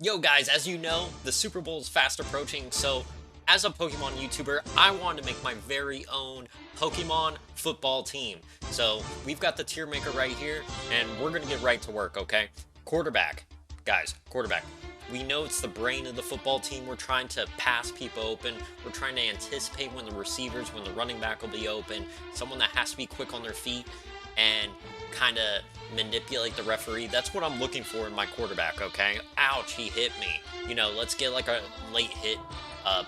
Yo guys, as you know, the Super Bowl is fast approaching, so as a Pokemon YouTuber, I wanted to make my very own Pokemon football team. So we've got the tier maker right here, and we're gonna get right to work, okay? Quarterback. Guys, quarterback. We know it's the brain of the football team. We're trying to pass people open. We're trying to anticipate when the receivers, when the running back will be open. Someone that has to be quick on their feet and kind of manipulate the referee. That's what I'm looking for in my quarterback, okay? Ouch, he hit me. You know, let's get like a late hit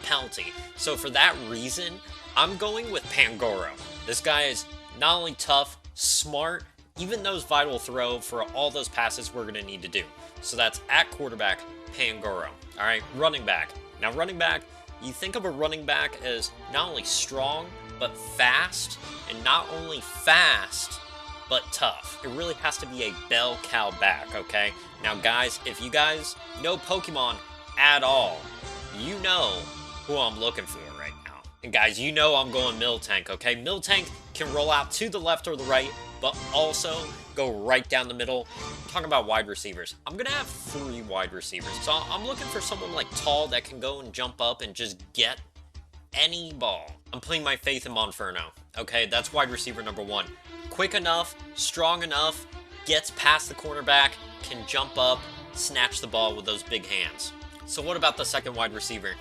penalty. So for that reason, I'm going with Pangoro. This guy is not only tough, smart, even knows vital throw for all those passes we're going to need to do. So that's at quarterback, Pangoro. All right, running back. Now running back, you think of a running back as not only strong, but fast, and not only fast, but tough. It really has to be a bell cow back, okay? Now guys, if you guys know Pokemon at all, you know who I'm looking for right now. And guys, you know I'm going Miltank, okay? Miltank can roll out to the left or the right, but also go right down the middle. I'm talking about wide receivers. I'm gonna have 3 wide receivers. So I'm looking for someone like tall that can go and jump up and just get any ball. I'm putting my faith in Monferno, okay? That's wide receiver number 1. Quick enough, strong enough, gets past the cornerback, can jump up, snatch the ball with those big hands. So what about the second wide receiver?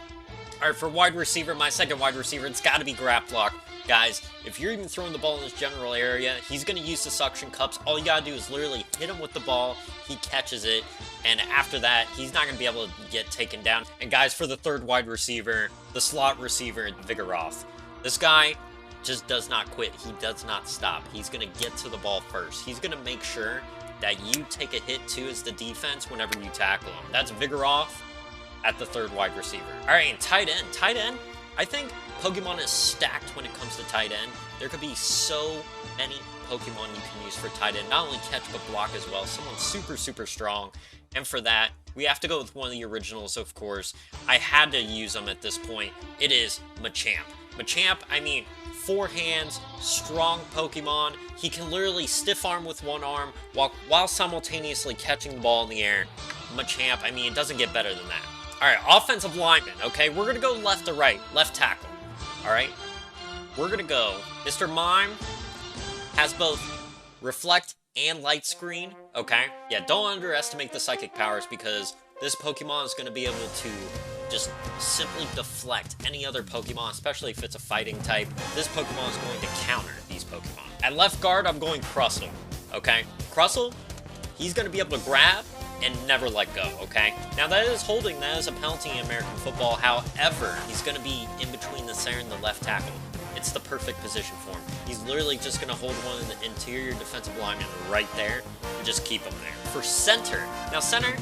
All right, for wide receiver, my second wide receiver, it's got to be Graplock. Guys, if you're even throwing the ball in this general area, he's going to use the suction cups. All you got to do is literally hit him with the ball, he catches it, and after that, he's not going to be able to get taken down. And guys, for the third wide receiver, the slot receiver, Vigoroth. This guy just does not quit. He does not stop. He's going to get to the ball first. He's going to make sure that you take a hit too as the defense whenever you tackle him. That's Vigoroth at the third wide receiver. All right, and tight end. Tight end, I think Pokemon is stacked when it comes to tight end. There could be so many Pokemon you can use for tight end. Not only catch, but block as well. Someone super, super strong. And for that, we have to go with one of the originals, of course. I had to use them at this point. It is Machamp. Machamp, I mean, 4 hands, strong Pokemon. He can literally stiff arm with one arm while simultaneously catching the ball in the air. Machamp, I mean, it doesn't get better than that. All right, offensive lineman, okay? We're going to go left to right, left tackle, all right? We're going to go, Mr. Mime has both reflect and light screen, okay? Yeah, don't underestimate the psychic powers because this Pokemon is going to be able to just simply deflect any other Pokemon, especially if it's a fighting type. This Pokemon is going to counter these Pokemon. At left guard, I'm going Crustle, okay? Crustle, he's going to be able to grab and never let go, okay? Now that is holding, that is a penalty in American football. However, he's going to be in between the center and the left tackle. It's the perfect position for him. He's literally just going to hold one of the interior defensive linemen right there and just keep him there. For center, now center,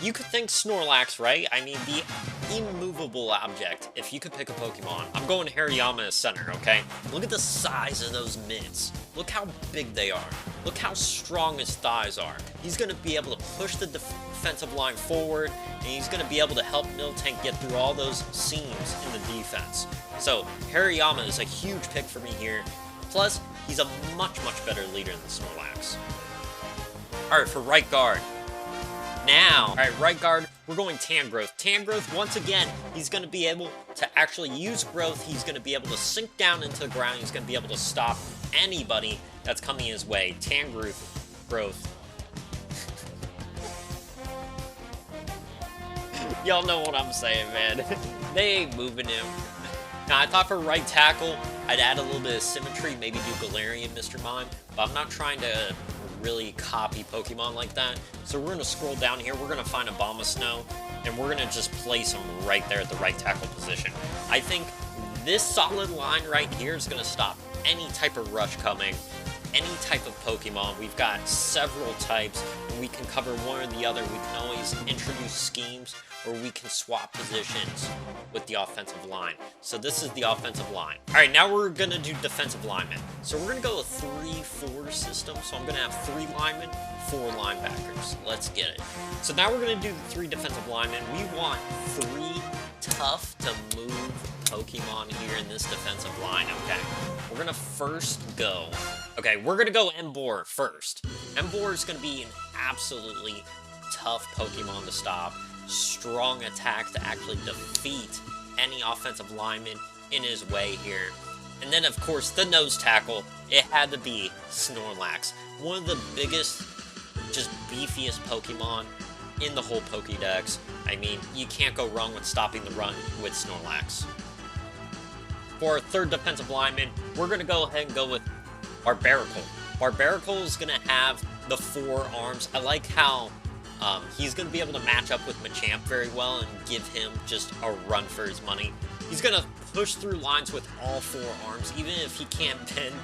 you could think Snorlax, right? I mean, the immovable object. If you could pick a Pokemon, I'm going Hariyama as center, okay? Look at the size of those mitts. Look how big they are. Look how strong his thighs are. He's going to be able to push the defensive line forward, and he's going to be able to help Miltank get through all those seams in the defense. So, Hariyama is a huge pick for me here. Plus, he's a much, much better leader than Snorlax. Alright, for right guard. Now, alright, right guard, we're going Tangrowth. Tangrowth, once again, he's going to be able to actually use growth. He's going to be able to sink down into the ground. He's going to be able to stop anybody that's coming his way. Tangrowth, growth. Y'all know what I'm saying, man. They ain't moving him. Now, I thought for right tackle, I'd add a little bit of symmetry, maybe do Galarian, Mr. Mime, but I'm not trying to really copy Pokemon like that. So we're going to scroll down here, we're going to find Abomasnow, and we're going to just place him right there at the right tackle position. I think this solid line right here is going to stop any type of rush coming, any type of Pokemon. We've got several types, and we can cover one or the other. We can always introduce schemes, or we can swap positions with the offensive line. So this is the offensive line. All right, now we're gonna do defensive linemen. So we're gonna go with 3-4 system. So I'm gonna have 3 linemen, 4 linebackers. Let's get it. So now we're gonna do the 3 defensive linemen. We want 3 tough to move Pokemon here in this defensive line, okay? We're gonna first go, okay, we're gonna go Emboar first. Emboar is gonna be an absolutely tough Pokemon to stop. strong attack to actually defeat any offensive lineman in his way here. And then, of course, the nose tackle, it had to be Snorlax. One of the biggest, just beefiest Pokemon in the whole Pokédex. I mean, you can't go wrong with stopping the run with Snorlax. For our third defensive lineman, we're going to go ahead and go with Barbaracle. Barbaracle is going to have the 4 arms. I like how he's going to be able to match up with Machamp very well and give him just a run for his money. He's going to push through lines with all 4 arms. Even if he can't bend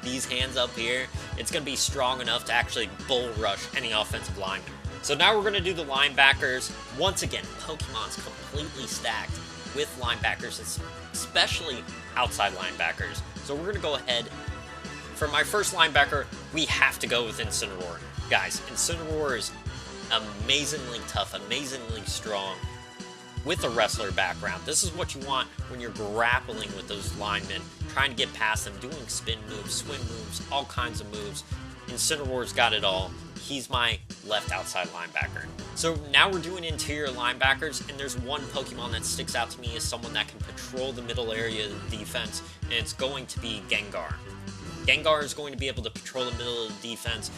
these hands up here, it's going to be strong enough to actually bull rush any offensive lineman. So now we're going to do the linebackers. Once again, Pokemon's completely stacked with linebackers, especially outside linebackers. So we're going to go ahead. For my first linebacker, we have to go with Incineroar. Guys, Incineroar is amazingly tough, amazingly strong, with a wrestler background. This is what you want when you're grappling with those linemen, trying to get past them, doing spin moves, swim moves, all kinds of moves. Incineroar's got it all. He's my left outside linebacker. So now we're doing interior linebackers, and there's one Pokemon that sticks out to me as someone that can patrol the middle area of the defense, and it's going to be Gengar. Gengar is going to be able to patrol the middle of the defense.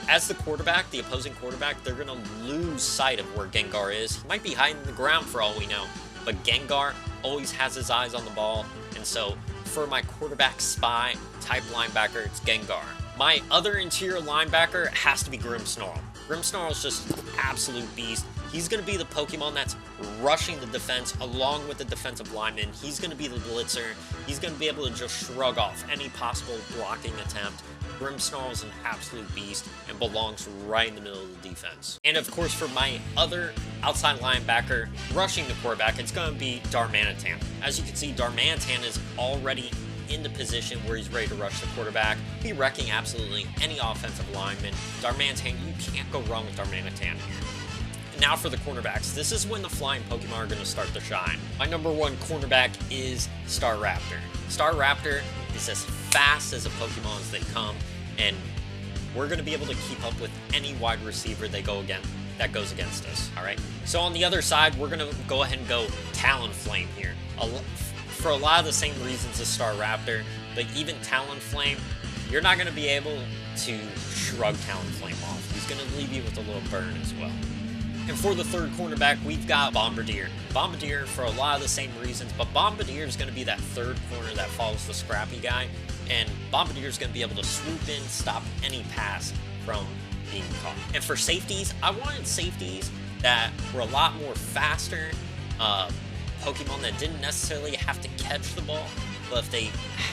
As the quarterback, the opposing quarterback, they're going to lose sight of where Gengar is. He might be hiding in the ground for all we know, but Gengar always has his eyes on the ball, and so for my quarterback spy type linebacker, it's Gengar. My other interior linebacker has to be Grimmsnarl. Grimmsnarl is just an absolute beast. He's going to be the Pokemon that's rushing the defense along with the defensive lineman. He's going to be the blitzer. He's going to be able to just shrug off any possible blocking attempt. Grimmsnarl is an absolute beast and belongs right in the middle of the defense. And of course, for my other outside linebacker rushing the quarterback, it's going to be Darmanitan. As you can see, Darmanitan is already in the position where he's ready to rush the quarterback, be wrecking absolutely any offensive lineman. Darmanitan, you can't go wrong with Darmanitan. Now for the cornerbacks. This is when the flying Pokemon are going to start to shine. My number 1 cornerback is Staraptor. Staraptor is as fast as a Pokemon as they come, and we're going to be able to keep up with any wide receiver that goes against us. All right. So on the other side, we're going to go ahead and go Talonflame here. For a lot of the same reasons as Staraptor, but even Talonflame, you're not going to be able to shrug Talonflame off. He's going to leave you with a little burn as well. And for the third cornerback, we've got Bombardier. Bombardier for a lot of the same reasons, but Bombardier is going to be that third corner that follows the scrappy guy, and Bombardier is going to be able to swoop in, stop any pass from being caught. And for safeties, I wanted safeties that were a lot more faster, Pokemon that didn't necessarily have to catch the ball, but if they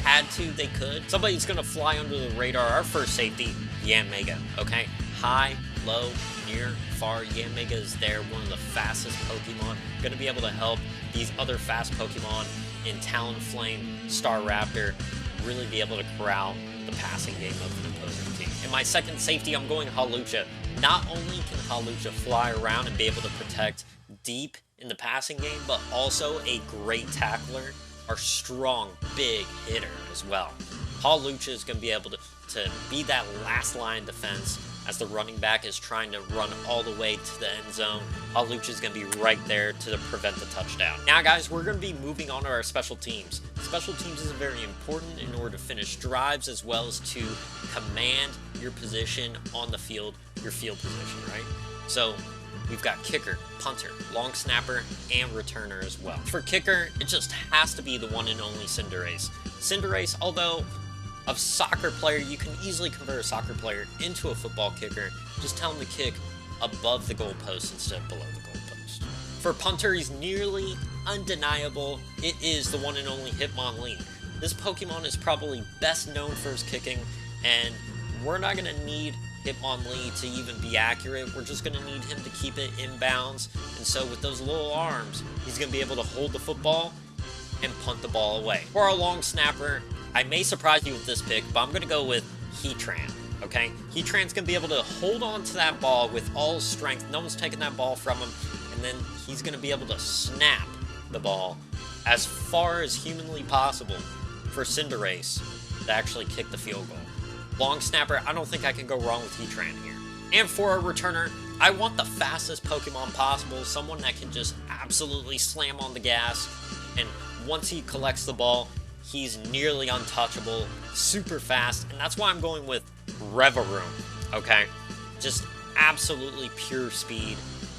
had to, they could. Somebody's going to fly under the radar. Our first safety, Yanmega, okay? High, low, near, far, Yanmega is there, one of the fastest Pokemon. Going to be able to help these other fast Pokemon in Talonflame, Staraptor, really be able to corral the passing game of the opposing team. In my second safety, I'm going Hawlucha. Not only can Hawlucha fly around and be able to protect deep in the passing game, but also a great tackler, or strong, big hitter as well. Hawlucha is going to be able to be that last line defense as the running back is trying to run all the way to the end zone. Hawlucha is going to be right there to prevent the touchdown. Now, guys, we're going to be moving on to our special teams. Special teams is very important in order to finish drives as well as to command your position on the field, your field position, right? So we've got kicker, punter, long snapper, and returner as well. For kicker, it just has to be the one and only Cinderace. Cinderace, although a soccer player, you can easily convert a soccer player into a football kicker. Just tell him to kick above the goalpost instead of below the goalpost. For punter, he's nearly undeniable. It is the one and only Hitmonlee. This Pokemon is probably best known for his kicking, and we're not going to need Hitmonlee to even be accurate. We're just going to need him to keep it inbounds, and so with those little arms, he's going to be able to hold the football and punt the ball away. For our long snapper, I may surprise you with this pick, but I'm going to go with Heatran, okay? Heatran's going to be able to hold on to that ball with all his strength. No one's taking that ball from him, and then he's going to be able to snap the ball as far as humanly possible for Cinderace to actually kick the field goal. Long snapper, I don't think I can go wrong with Heatran here. And for our returner, I want the fastest Pokemon possible, someone that can just absolutely slam on the gas, and once he collects the ball, he's nearly untouchable, super fast, and that's why I'm going with Revaroom, okay? Just absolutely pure speed,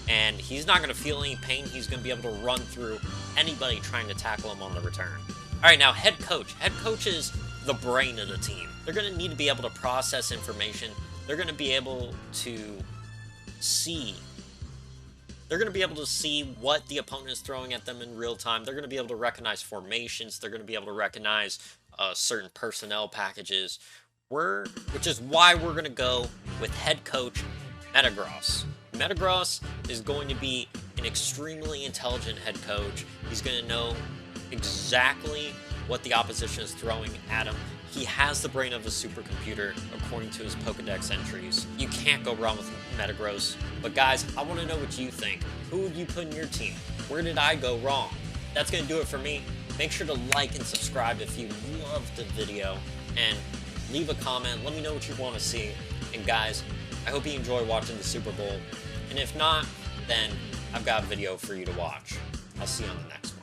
and he's not going to feel any pain. He's going to be able to run through anybody trying to tackle him on the return. Alright, now head coach. Head coach is the brain of the team. They're going to need to be able to process information. They're going to be able to see. They're going to be able to see what the opponent is throwing at them in real time. They're going to be able to recognize formations. They're going to be able to recognize certain personnel packages. Which is why we're going to go with head coach Metagross. Metagross is going to be an extremely intelligent head coach. He's going to know exactly what the opposition is throwing at him. He has the brain of a supercomputer, according to his Pokedex entries. You can't go wrong with Metagross. But guys, I want to know what you think. Who would you put in your team? Where did I go wrong? That's going to do it for me. Make sure to like and subscribe if you loved the video. And leave a comment. Let me know what you want to see. And guys, I hope you enjoy watching the Super Bowl. And if not, then I've got a video for you to watch. I'll see you on the next one.